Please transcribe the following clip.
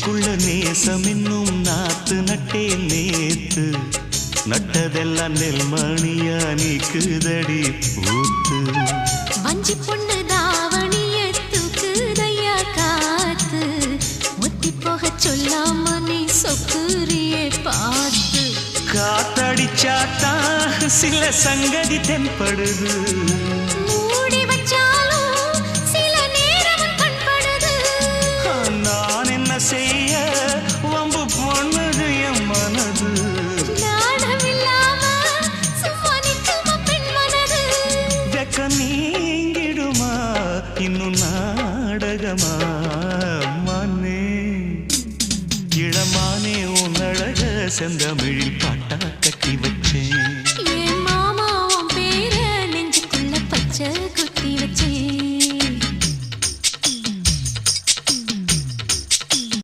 நெஞ்சுக்குள்ள நேசம் இன்னும் நாத்து நட்டே நேத்து நட்டதெல்லாம் நெல்மணியா நீக்குதடி பூத்து வஞ்சி பொண்ணு தாவணிய தூக்குதையா காத்து முத்தி போக சொல்லாம நீ சொக்குரியே பார்த்து காத்தடிச்சாத்தா சில சங்கதி தென்படுது மூடி வச்சாலும் சில நேரம் கண்படுது நான் என்ன செய்ய வம்பு பொண்ணுது என் மனது நாடமில்லாம சும்மா நிற்குமா பெண் மனது வெக்க நீங்கிடுமா இன்னும் நாடகமா மனே இளமானே உன் அழக செந்தமிழில் பாட்டா கட்டி